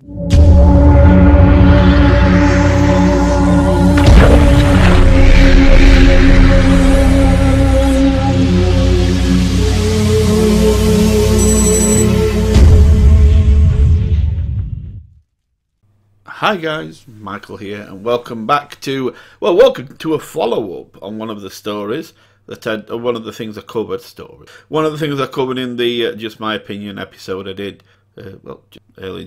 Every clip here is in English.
Hi guys, Michael here, and welcome back to, welcome to a follow-up on one of the stories that one of the things I covered, one of the things I covered in the Just My Opinion episode I did,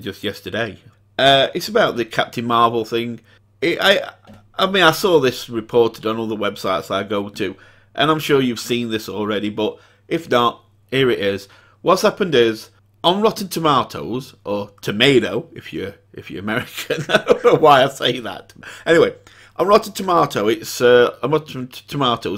just yesterday. It's about the Captain Marvel thing. I mean, I saw this reported on all the websites I go to, and I'm sure you've seen this already, but if not, here it is. What's happened is, on Rotten Tomatoes, or Tomato, if you're American, I don't know why I say that. Anyway, on Rotten Tomatoes,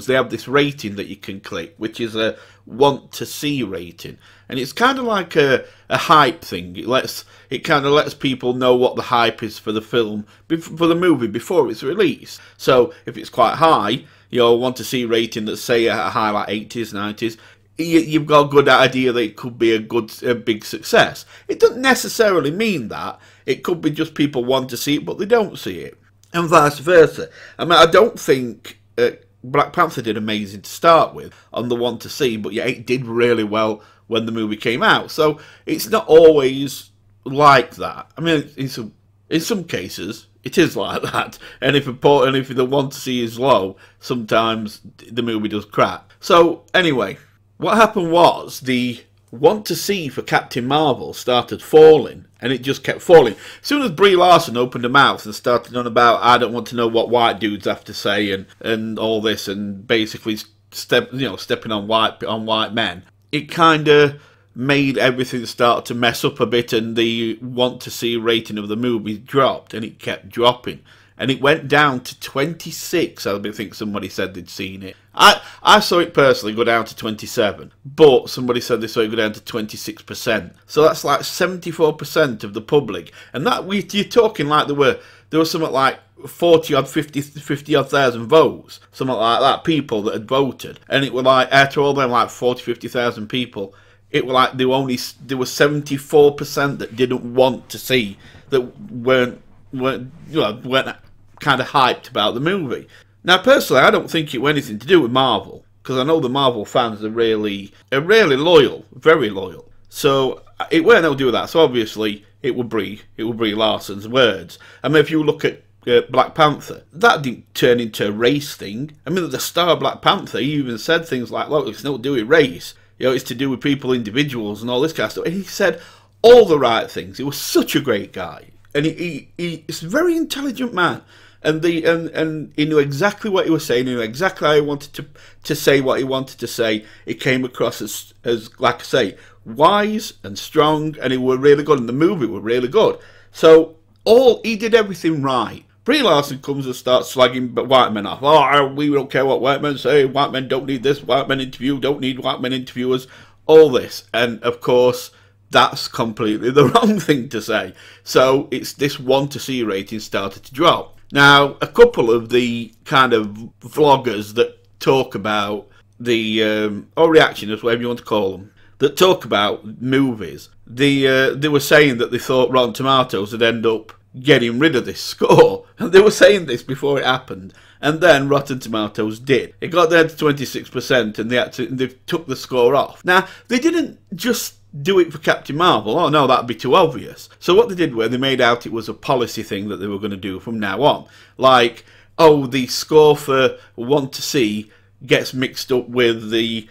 they have this rating that you can click, which is a want to see rating, and it's kind of like a hype thing. It kind of lets people know what the hype is for the film, for the movie before it's released. So if it's quite high, you'll want to see rating that's say a high like 80s, 90s. You've got a good idea that it could be a big success. It doesn't necessarily mean that. It could be just people want to see it, but they don't see it. And vice versa. I mean, I don't think Black Panther did amazing to start with on the want to see, but yeah, it did really well when the movie came out. So it's not always like that. I mean, in some cases, it is like that. And if the want to see is low, sometimes the movie does crap. So anyway, what happened was the want to see for Captain Marvel started falling, and it just kept falling. As soon as Brie Larson opened her mouth and started on about, I don't want to know what white dudes have to say and all this, and basically stepping on white men, it kind of made everything start to mess up a bit, and the want to see rating of the movie dropped, and it kept dropping. And it went down to 26. I think somebody said they'd seen it. I saw it personally go down to 27. But somebody said they saw it go down to 26%. So that's like 74% of the public. And you're talking like there was something like 50 odd thousand votes. Something like that, people that had voted. And it were like, after all them like 50,000 people, it were like there were 74% that didn't want to see, that weren't kind of hyped about the movie. Now, personally, I don't think it was anything to do with Marvel, because I know the Marvel fans are really loyal, very loyal. So it weren't nothing to do with that. So obviously, it would Brie Larson's words. I mean, if you look at Black Panther, that didn't turn into a race thing. I mean, the star of Black Panther, he even said things like, "Look, it's not to do with race. It's to do with people, individuals, and all this kind of stuff." And he said all the right things. He was such a great guy. And he's a very intelligent man, and he knew exactly what he was saying. He knew exactly how he wanted to say what he wanted to say. It came across as like I say, wise and strong, and it were really good. And the movie were really good. So he did everything right. Brie Larson comes and starts slagging white men off. Oh, we don't care what white men say. White men don't need this. White men don't need white men interviewers. All this, and of course, that's completely the wrong thing to say. So it's this want to see rating started to drop. Now, a couple of the kind of vloggers that talk about the or reactioners, whatever you want to call them, that talk about movies, they were saying that they thought Rotten Tomatoes would end up getting rid of this score, and they were saying this before it happened. And then Rotten Tomatoes did. It got down to 26%, and they took the score off. Now, they didn't just do it for Captain Marvel. Oh no, that'd be too obvious. So what they did was they made out it was a policy thing that they were going to do from now on. Like, oh, the score for want to see gets mixed up with the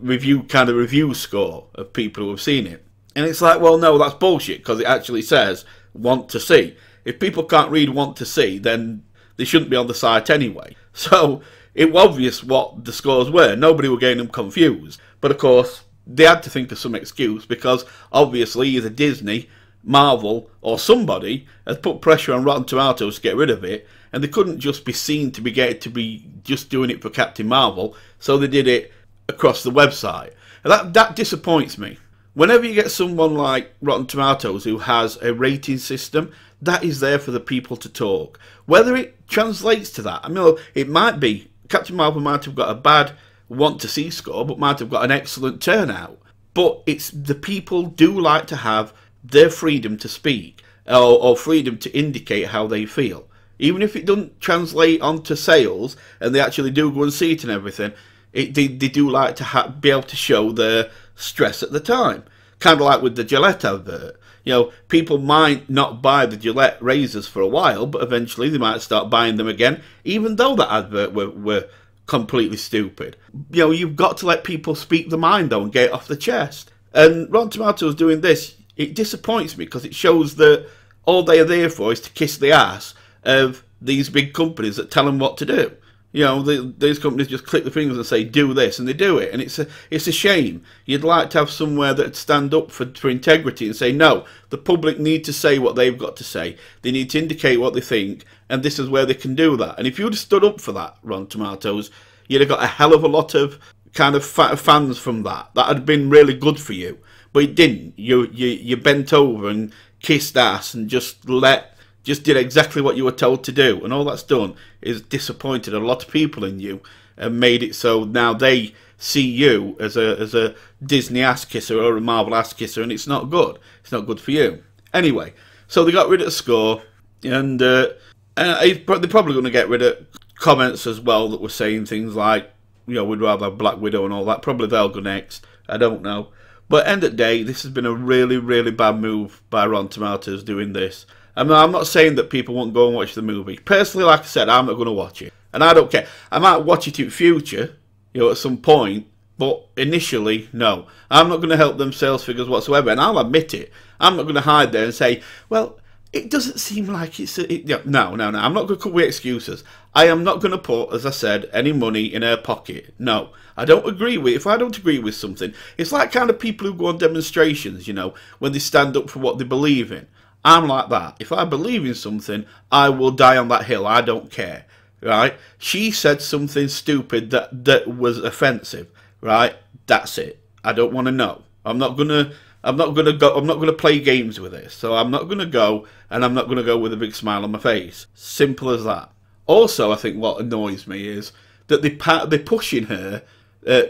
review score of people who have seen it. And it's like, well, no, that's bullshit, because it actually says want to see. If people can't read want to see, then they shouldn't be on the site anyway. So it was obvious what the scores were. Nobody were getting them confused. But of course, they had to think of some excuse, because obviously either Disney, Marvel, or somebody had put pressure on Rotten Tomatoes to get rid of it, and they couldn't just be seen to be just doing it for Captain Marvel, so they did it across the website. And that disappoints me. Whenever you get someone like Rotten Tomatoes who has a rating system, that is there for the people to talk. Whether it translates to that, I mean, it might be, Captain Marvel might have got a bad want to see score, but might have got an excellent turnout. But it's the people do like to have their freedom to speak, or freedom to indicate how they feel. Even if it doesn't translate onto sales and they actually do go and see it and everything, they do like to be able to show their stress at the time. Kind of like with the Gillette advert. You know, people might not buy the Gillette razors for a while, but eventually they might start buying them again, even though that advert were completely stupid. You know, you've got to let people speak their mind, though, and get it off the chest. And Rotten Tomatoes doing this, it disappoints me, because it shows that all they are there for is to kiss the ass of these big companies that tell them what to do. You know, these companies just click the fingers and say, do this, and they do it. And it's a shame. You'd like to have somewhere that stand up for integrity and say, no, the public need to say what they've got to say. They need to indicate what they think, and this is where they can do that. And if you'd have stood up for that, Rotten Tomatoes, you'd have got a hell of a lot of kind of fans from that. That had been really good for you. But it didn't. You bent over and kissed ass and just did exactly what you were told to do, and all that's done is disappointed a lot of people in you and made it so now they see you as a Disney ass kisser or a Marvel ass kisser, and it's not good. It's not good for you. Anyway, so they got rid of the score, and they're probably going to get rid of comments as well that were saying things like, you know, we'd rather have Black Widow and all that. Probably they'll go next. I don't know. But end of the day, this has been a really, really bad move by Rotten Tomatoes doing this. I'm not saying that people won't go and watch the movie. Personally, like I said, I'm not going to watch it. And I don't care. I might watch it in future, you know, at some point. But initially, no. I'm not going to help them sales figures whatsoever. And I'll admit it. I'm not going to hide there and say, well, it doesn't seem like it's... No. I'm not going to come with excuses. I am not going to put, as I said, any money in her pocket. No. I don't agree with... If I don't agree with something, it's like kind of people who go on demonstrations, you know, when they stand up for what they believe in. I'm like that. If I believe in something, I will die on that hill. I don't care, right? She said something stupid that was offensive, right? That's it. I don't want to know. I'm not gonna play games with this. So I'm not gonna go, and I'm not gonna go with a big smile on my face. Simple as that. Also, I think what annoys me is that they're pushing her,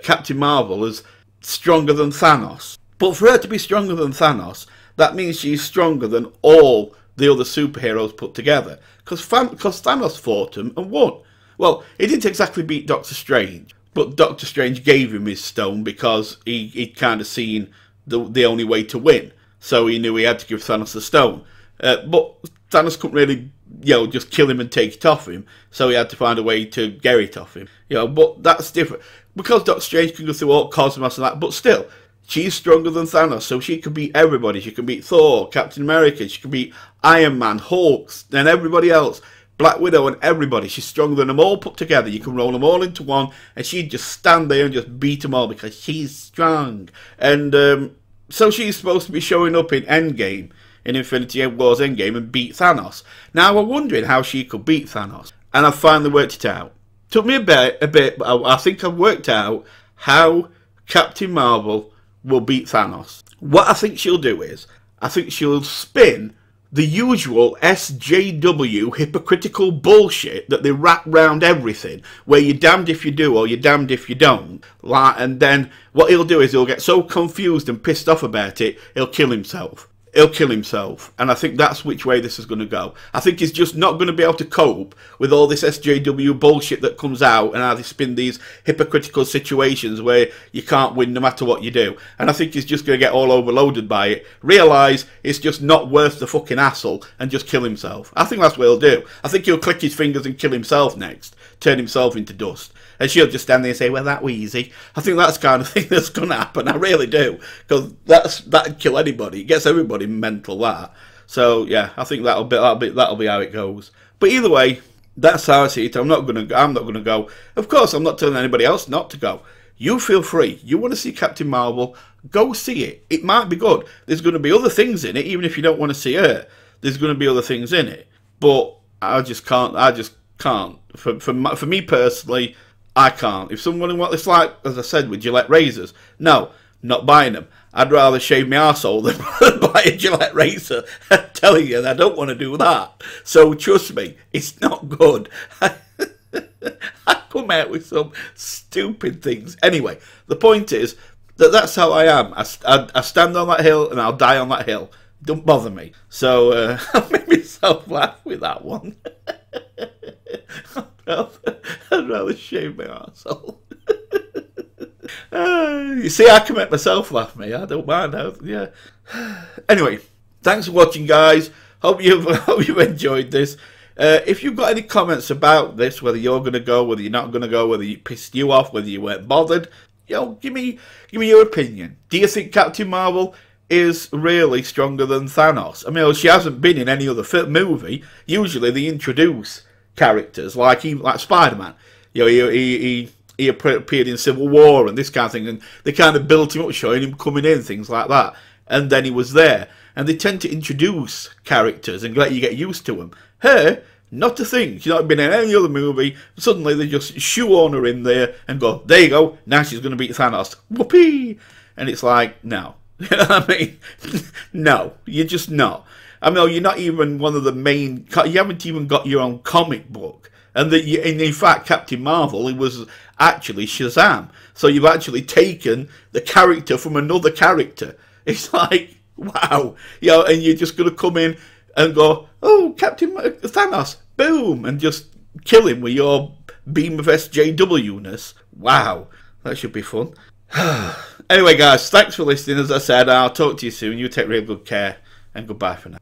Captain Marvel, as stronger than Thanos. But for her to be stronger than Thanos, that means she's stronger than all the other superheroes put together. Because Thanos fought him and won. Well, he didn't exactly beat Doctor Strange, but Doctor Strange gave him his stone because he'd kind of seen the only way to win. So he knew he had to give Thanos the stone. But Thanos couldn't really, you know, just kill him and take it off him. So he had to find a way to get it off him. You know, but that's different. Because Doctor Strange can go through all cosmos and that, but still... She's stronger than Thanos, so she can beat everybody. She can beat Thor, Captain America, she can beat Iron Man, Hulk, and everybody else. Black Widow and everybody. She's stronger than them all put together. You can roll them all into one, and she'd just stand there and just beat them all because she's strong. And so she's supposed to be showing up in Endgame, in Infinity War's Endgame, and beat Thanos. Now, we're wondering how she could beat Thanos, and I've finally worked it out. Took me a bit, but I think I've worked out how Captain Marvel will beat Thanos. What I think she'll do is, I think she'll spin the usual SJW hypocritical bullshit that they wrap round everything, where you're damned if you do or you're damned if you don't. And then what he'll do is he'll get so confused and pissed off about it, he'll kill himself. He'll kill himself. And I think that's which way this is going to go. I think he's just not going to be able to cope with all this SJW bullshit that comes out and how they spin these hypocritical situations where you can't win no matter what you do. And I think he's just going to get all overloaded by it, realise it's just not worth the fucking hassle, and just kill himself. I think that's what he'll do. I think he'll click his fingers and kill himself next, turn himself into dust. And she'll just stand there and say, well, that was easy. I think that's the kind of thing that's going to happen. I really do. Because that'd kill anybody. It gets everybody mental, that. So, yeah, I think that'll be how it goes. But either way, that's how I see it. I'm not going to go. Of course, I'm not telling anybody else not to go. You feel free. You want to see Captain Marvel, go see it. It might be good. There's going to be other things in it, even if you don't want to see her. There's going to be other things in it. But I just can't. For me personally, I can't. If someone wants, it's like, as I said, with Gillette razors. No, not buying them. I'd rather shave my arsehole than buy a Gillette razor. I'm telling you, I don't want to do that. So trust me, it's not good. I come out with some stupid things. Anyway, the point is that that's how I am. I stand on that hill and I'll die on that hill. Don't bother me. So I made myself laugh with that one. I'd rather shave my arsehole. You see, I can make myself laugh, me. I don't mind. Yeah. Anyway, thanks for watching, guys. Hope you've enjoyed this. If you've got any comments about this, whether you're going to go, whether you're not going to go, whether it pissed you off, whether you weren't bothered, give me your opinion. Do you think Captain Marvel is really stronger than Thanos? I mean, she hasn't been in any other movie. Usually they introduce characters like Spider-Man. He appeared in Civil War and this kind of thing, and they kind of built him up, showing him coming in, things like that. And then he was there. And they tend to introduce characters and let you get used to them. Her, not a thing. She's not been in any other movie. Suddenly they just shoehorn her in there and go, there you go, now she's going to beat Thanos. Whoopee! And it's like, no. You know what I mean? No, you're just not. I mean, you're not even one of the main... You haven't even got your own comic book. And in fact, Captain Marvel, it was actually Shazam. So you've actually taken the character from another character. It's like, wow. And you're just going to come in and go, oh, Captain Thanos, boom, and just kill him with your beam of SJW-ness. Wow, that should be fun. Anyway, guys, thanks for listening. As I said, I'll talk to you soon. You take real good care, and goodbye for now.